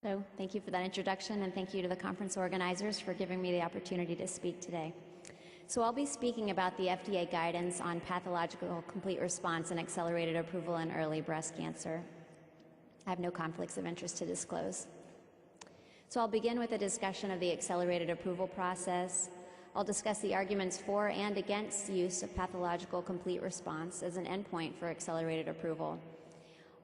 So thank you for that introduction, and thank you to the conference organizers for giving me the opportunity to speak today. So I'll be speaking about the FDA guidance on pathological complete response and accelerated approval in early breast cancer. I have no conflicts of interest to disclose. So I'll begin with a discussion of the accelerated approval process. I'll discuss the arguments for and against the use of pathological complete response as an endpoint for accelerated approval.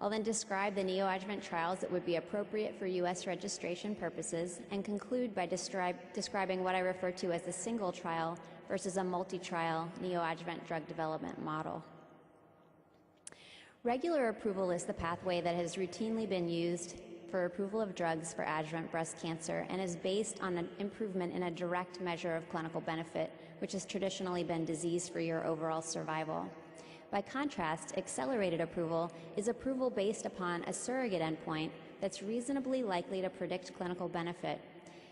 I'll then describe the neoadjuvant trials that would be appropriate for U.S. registration purposes and conclude by describing what I refer to as the single trial versus a multi-trial neoadjuvant drug development model. Regular approval is the pathway that has routinely been used for approval of drugs for adjuvant breast cancer and is based on an improvement in a direct measure of clinical benefit, which has traditionally been disease-free or overall survival. By contrast, accelerated approval is approval based upon a surrogate endpoint that's reasonably likely to predict clinical benefit.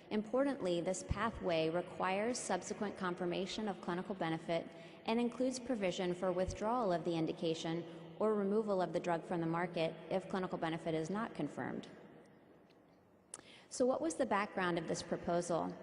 Importantly, this pathway requires subsequent confirmation of clinical benefit and includes provision for withdrawal of the indication or removal of the drug from the market if clinical benefit is not confirmed. So what was the background of this proposal?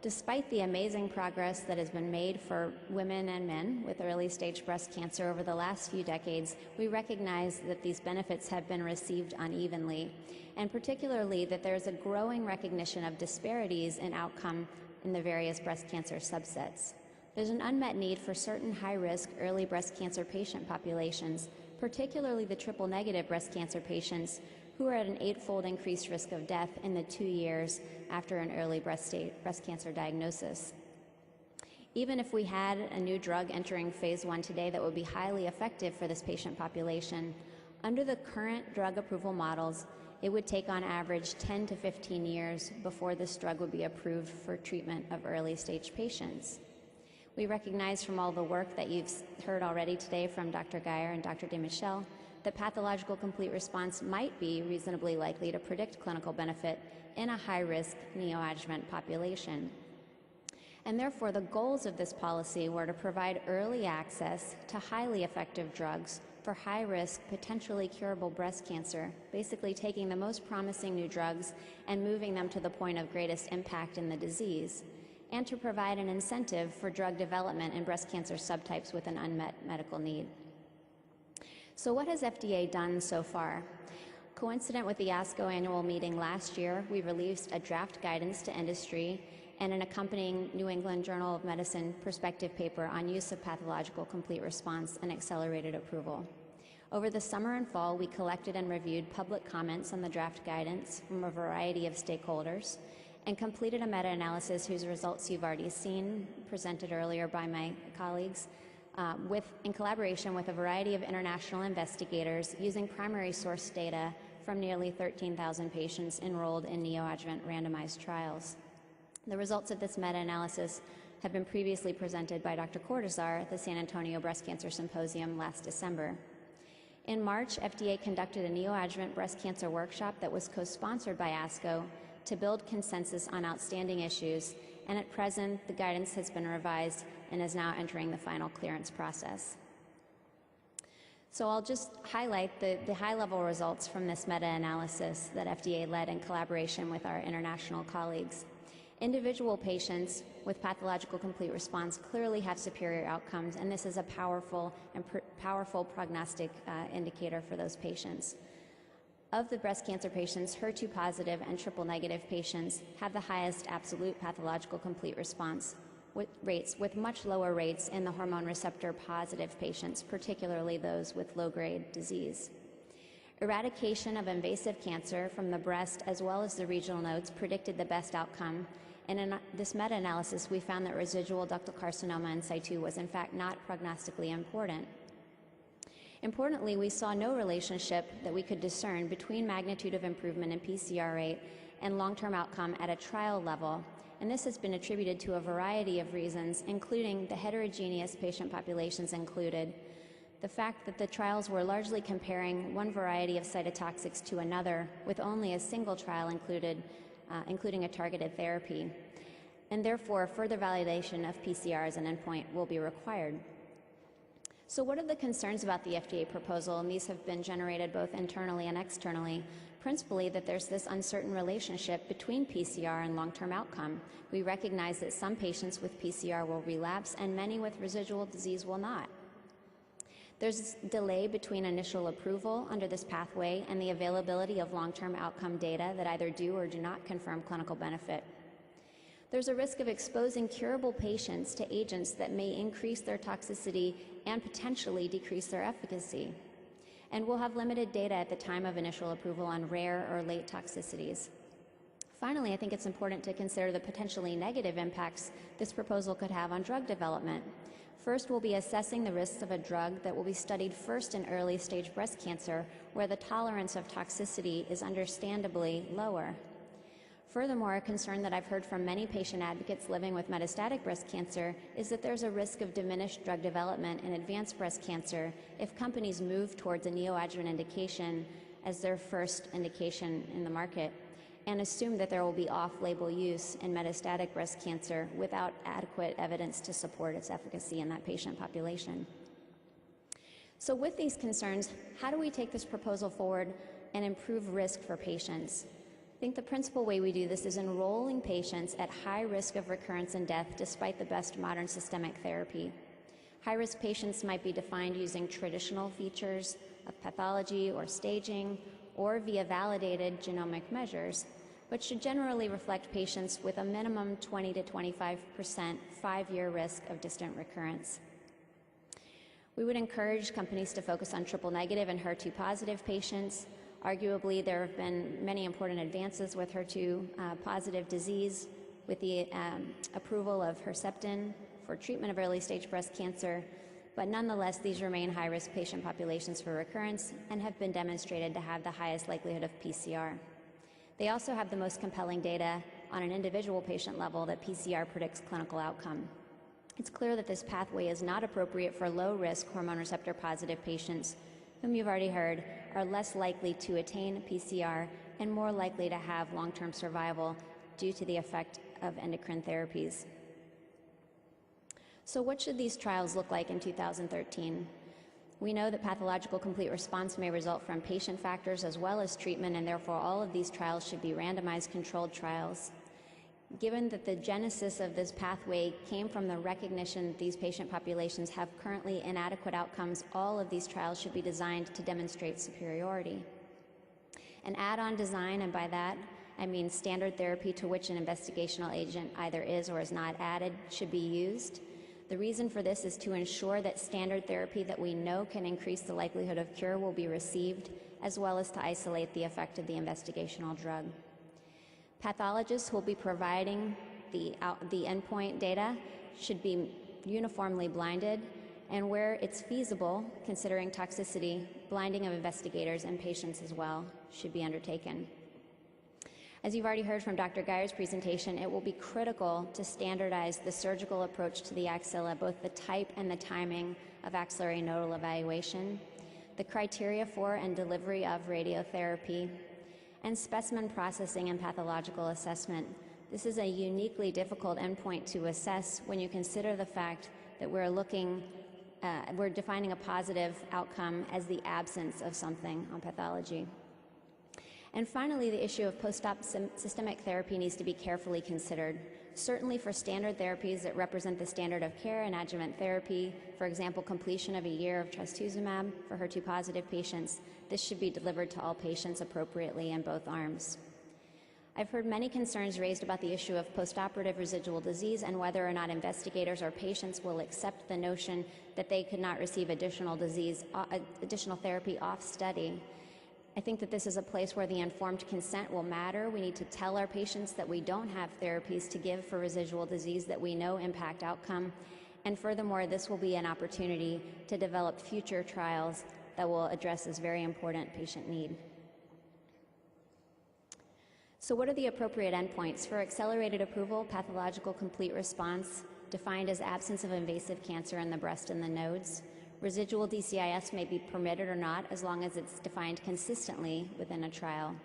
Despite the amazing progress that has been made for women and men with early-stage breast cancer over the last few decades, we recognize that these benefits have been received unevenly, and particularly that there is a growing recognition of disparities in outcome in the various breast cancer subsets. There's an unmet need for certain high-risk early breast cancer patient populations, particularly the triple-negative breast cancer patients who are at an 8-fold increased risk of death in the 2 years after an early breast cancer diagnosis. Even if we had a new drug entering phase 1 today that would be highly effective for this patient population, under the current drug approval models, it would take on average 10 to 15 years before this drug would be approved for treatment of early-stage patients. We recognize from all the work that you've heard already today from Dr. Geyer and Dr. DeMichel that pathological complete response might be reasonably likely to predict clinical benefit in a high-risk neoadjuvant population. And therefore, the goals of this policy were to provide early access to highly effective drugs for high-risk, potentially curable breast cancer, basically taking the most promising new drugs and moving them to the point of greatest impact in the disease, and to provide an incentive for drug development in breast cancer subtypes with an unmet medical need. So what has FDA done so far? Coincident with the ASCO annual meeting last year, we released a draft guidance to industry and an accompanying New England Journal of Medicine perspective paper on use of pathological complete response and accelerated approval. Over the summer and fall, we collected and reviewed public comments on the draft guidance from a variety of stakeholders and completed a meta-analysis whose results you've already seen, presented earlier by my colleagues, in collaboration with a variety of international investigators using primary source data from nearly 13,000 patients enrolled in neoadjuvant randomized trials. The results of this meta-analysis have been previously presented by Dr. Cortazar at the San Antonio Breast Cancer Symposium last December. In March, FDA conducted a neoadjuvant breast cancer workshop that was co-sponsored by ASCO to build consensus on outstanding issues, and at present, the guidance has been revised and is now entering the final clearance process. So I'll just highlight the high-level results from this meta-analysis that FDA led in collaboration with our international colleagues. Individual patients with pathological complete response clearly have superior outcomes, and this is a powerful prognostic indicator for those patients. Of the breast cancer patients, HER2 positive and triple negative patients have the highest absolute pathological complete response rates, with much lower rates in the hormone receptor positive patients, particularly those with low-grade disease. Eradication of invasive cancer from the breast as well as the regional nodes predicted the best outcome, and in this meta-analysis we found that residual ductal carcinoma in situ was in fact not prognostically important. Importantly, we saw no relationship that we could discern between magnitude of improvement in PCR rate and long-term outcome at a trial level, and this has been attributed to a variety of reasons, including the heterogeneous patient populations included, the fact that the trials were largely comparing one variety of cytotoxics to another with only a single trial included, including a targeted therapy, and therefore further validation of PCR as an endpoint will be required. So what are the concerns about the FDA proposal? And these have been generated both internally and externally. principally that there's this uncertain relationship between PCR and long-term outcome. We recognize that some patients with PCR will relapse and many with residual disease will not. There's delay between initial approval under this pathway and the availability of long-term outcome data that either do or do not confirm clinical benefit. There's a risk of exposing curable patients to agents that may increase their toxicity and potentially decrease their efficacy. And we'll have limited data at the time of initial approval on rare or late toxicities. Finally, I think it's important to consider the potentially negative impacts this proposal could have on drug development. First, we'll be assessing the risks of a drug that will be studied first in early-stage breast cancer, where the tolerance of toxicity is understandably lower. Furthermore, a concern that I've heard from many patient advocates living with metastatic breast cancer is that there's a risk of diminished drug development in advanced breast cancer if companies move towards a neoadjuvant indication as their first indication in the market and assume that there will be off-label use in metastatic breast cancer without adequate evidence to support its efficacy in that patient population. So with these concerns, how do we take this proposal forward and improve risk for patients? I think the principal way we do this is enrolling patients at high risk of recurrence and death despite the best modern systemic therapy. High-risk patients might be defined using traditional features of pathology or staging or via validated genomic measures, but should generally reflect patients with a minimum 20 to 25% 5-year risk of distant recurrence. We would encourage companies to focus on triple-negative and HER2-positive patients. Arguably, there have been many important advances with HER2-positive disease, with the approval of Herceptin for treatment of early-stage breast cancer, but nonetheless, these remain high-risk patient populations for recurrence and have been demonstrated to have the highest likelihood of PCR. They also have the most compelling data on an individual patient level that PCR predicts clinical outcome. It's clear that this pathway is not appropriate for low-risk hormone receptor-positive patients, whom you've already heard are less likely to attain PCR and more likely to have long-term survival due to the effect of endocrine therapies. So what should these trials look like in 2013? We know that pathological complete response may result from patient factors as well as treatment, and therefore all of these trials should be randomized controlled trials. Given that the genesis of this pathway came from the recognition that these patient populations have currently inadequate outcomes, all of these trials should be designed to demonstrate superiority. An add-on design, and by that I mean standard therapy to which an investigational agent either is or is not added, should be used. The reason for this is to ensure that standard therapy that we know can increase the likelihood of cure will be received, as well as to isolate the effect of the investigational drug. Pathologists who will be providing the endpoint data should be uniformly blinded, and where it's feasible, considering toxicity, blinding of investigators and patients as well should be undertaken. As you've already heard from Dr. Geyer's presentation, it will be critical to standardize the surgical approach to the axilla, both the type and the timing of axillary nodal evaluation, the criteria for and delivery of radiotherapy, and specimen processing and pathological assessment. This is a uniquely difficult endpoint to assess when you consider the fact that we're defining a positive outcome as the absence of something on pathology. And finally, the issue of post-op systemic therapy needs to be carefully considered. Certainly for standard therapies that represent the standard of care in adjuvant therapy, for example, completion of a year of trastuzumab for HER2-positive patients, this should be delivered to all patients appropriately in both arms. I've heard many concerns raised about the issue of postoperative residual disease and whether or not investigators or patients will accept the notion that they could not receive additional therapy off study. I think that this is a place where the informed consent will matter. We need to tell our patients that we don't have therapies to give for residual disease that we know impact outcome. And furthermore, this will be an opportunity to develop future trials that will address this very important patient need. So what are the appropriate endpoints? For accelerated approval, pathological complete response, defined as absence of invasive cancer in the breast and the nodes. Residual DCIS may be permitted or not as long as it's defined consistently within a trial.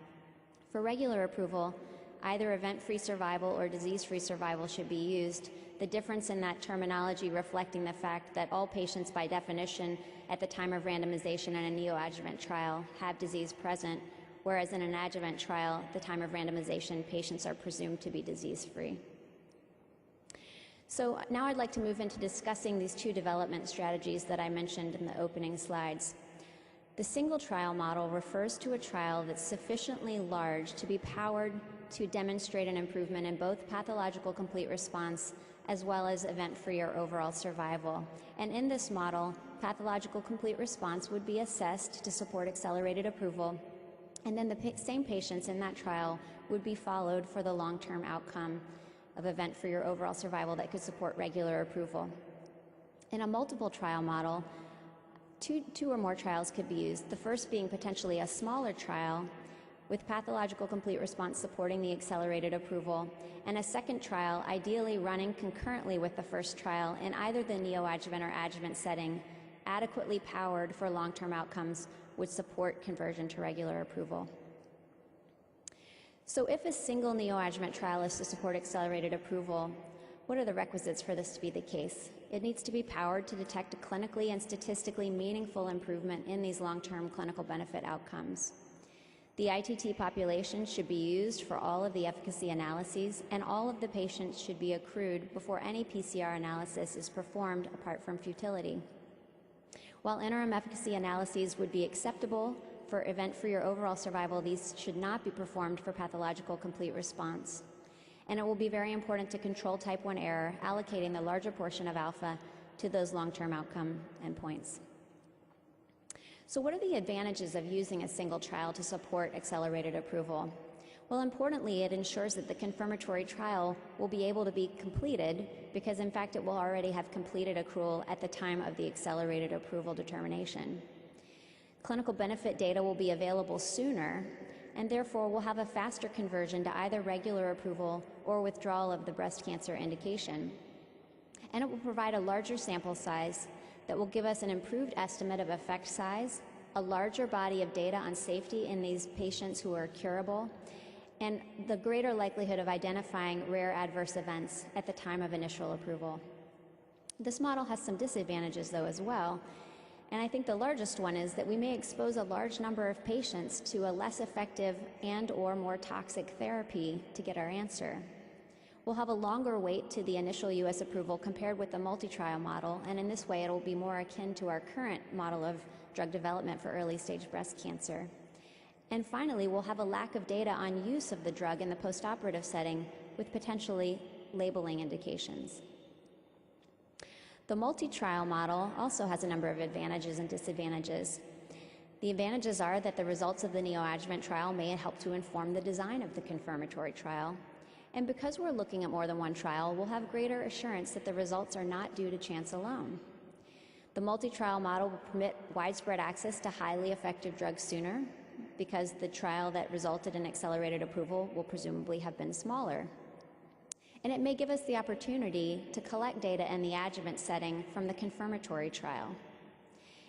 For regular approval, either event-free survival or disease-free survival should be used, the difference in that terminology reflecting the fact that all patients by definition at the time of randomization in a neoadjuvant trial have disease present, whereas in an adjuvant trial, at the time of randomization, patients are presumed to be disease-free. So now I'd like to move into discussing these two development strategies that I mentioned in the opening slides. The single trial model refers to a trial that's sufficiently large to be powered to demonstrate an improvement in both pathological complete response as well as event-free or overall survival. And in this model, pathological complete response would be assessed to support accelerated approval, and then the same patients in that trial would be followed for the long-term outcome of event-free or overall survival that could support regular approval. In a multiple trial model, two or more trials could be used, the first being potentially a smaller trial with pathological complete response supporting the accelerated approval, and a second trial ideally running concurrently with the first trial in either the neoadjuvant or adjuvant setting, adequately powered for long-term outcomes would support conversion to regular approval. So if a single neoadjuvant trial is to support accelerated approval, what are the requisites for this to be the case? It needs to be powered to detect a clinically and statistically meaningful improvement in these long-term clinical benefit outcomes. The ITT population should be used for all of the efficacy analyses, and all of the patients should be accrued before any PCR analysis is performed apart from futility. While interim efficacy analyses would be acceptable for event-free or overall survival, these should not be performed for pathological complete response. And it will be very important to control type 1 error, allocating the larger portion of alpha to those long-term outcome endpoints. So what are the advantages of using a single trial to support accelerated approval? Well, importantly, it ensures that the confirmatory trial will be able to be completed because, in fact, it will already have completed accrual at the time of the accelerated approval determination. Clinical benefit data will be available sooner, and therefore will have a faster conversion to either regular approval or withdrawal of the breast cancer indication. And it will provide a larger sample size that will give us an improved estimate of effect size, a larger body of data on safety in these patients who are curable, and the greater likelihood of identifying rare adverse events at the time of initial approval. This model has some disadvantages, though, as well. And I think the largest one is that we may expose a large number of patients to a less effective and/or more toxic therapy to get our answer. We'll have a longer wait to the initial U.S. approval compared with the multi-trial model, and in this way it will be more akin to our current model of drug development for early-stage breast cancer. And finally, we'll have a lack of data on use of the drug in the postoperative setting with potentially labeling indications. The multi-trial model also has a number of advantages and disadvantages. The advantages are that the results of the neoadjuvant trial may help to inform the design of the confirmatory trial. And because we're looking at more than one trial, we'll have greater assurance that the results are not due to chance alone. The multi-trial model will permit widespread access to highly effective drugs sooner because the trial that resulted in accelerated approval will presumably have been smaller. And it may give us the opportunity to collect data in the adjuvant setting from the confirmatory trial.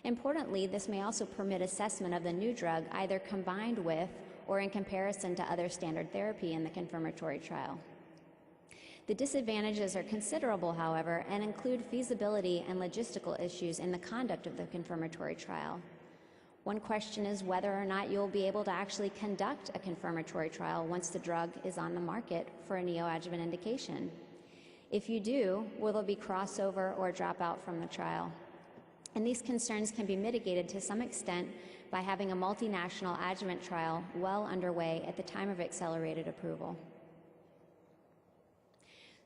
Importantly, this may also permit assessment of the new drug either combined with or in comparison to other standard therapy in the confirmatory trial. The disadvantages are considerable, however, and include feasibility and logistical issues in the conduct of the confirmatory trial. One question is whether or not you'll be able to actually conduct a confirmatory trial once the drug is on the market for a neoadjuvant indication. If you do, will there be crossover or dropout from the trial? And these concerns can be mitigated to some extent by having a multinational adjuvant trial well underway at the time of accelerated approval.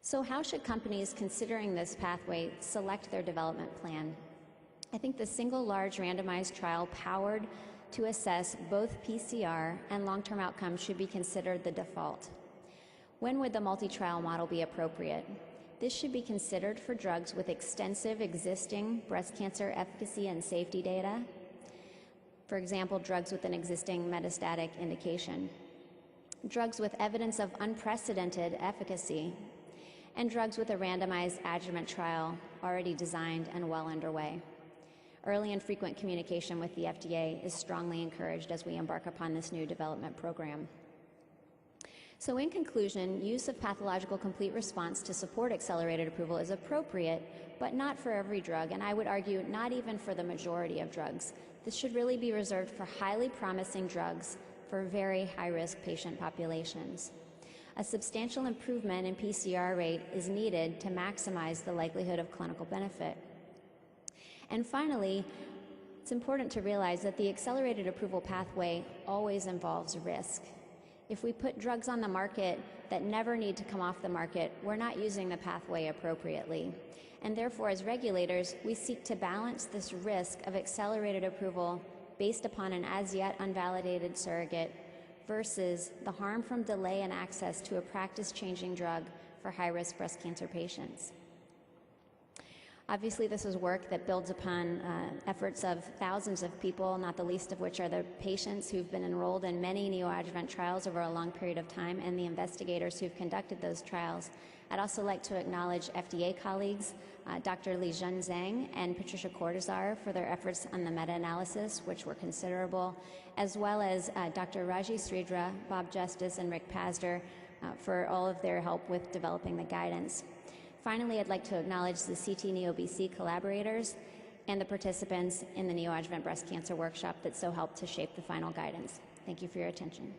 So how should companies considering this pathway select their development plan? I think the single large randomized trial powered to assess both PCR and long-term outcomes should be considered the default. When would the multi-trial model be appropriate? This should be considered for drugs with extensive existing breast cancer efficacy and safety data. For example, drugs with an existing metastatic indication, drugs with evidence of unprecedented efficacy, and drugs with a randomized adjuvant trial already designed and well underway. Early and frequent communication with the FDA is strongly encouraged as we embark upon this new development program. So in conclusion, use of pathological complete response to support accelerated approval is appropriate, but not for every drug, and I would argue not even for the majority of drugs. This should really be reserved for highly promising drugs for very high-risk patient populations. A substantial improvement in PCR rate is needed to maximize the likelihood of clinical benefit. And finally, it's important to realize that the accelerated approval pathway always involves risk. If we put drugs on the market that never need to come off the market, we're not using the pathway appropriately. And therefore, as regulators, we seek to balance this risk of accelerated approval based upon an as yet unvalidated surrogate versus the harm from delay in access to a practice-changing drug for high-risk breast cancer patients. Obviously, this is work that builds upon efforts of thousands of people, not the least of which are the patients who've been enrolled in many neoadjuvant trials over a long period of time and the investigators who've conducted those trials. I'd also like to acknowledge FDA colleagues, Dr. Lijun Zhang and Patricia Cortazar for their efforts on the meta-analysis, which were considerable, as well as Dr. Raji Sridhar, Bob Justice, and Rick Pazder for all of their help with developing the guidance. Finally, I'd like to acknowledge the CT NeoBC collaborators and the participants in the neoadjuvant breast cancer workshop that so helped to shape the final guidance. Thank you for your attention.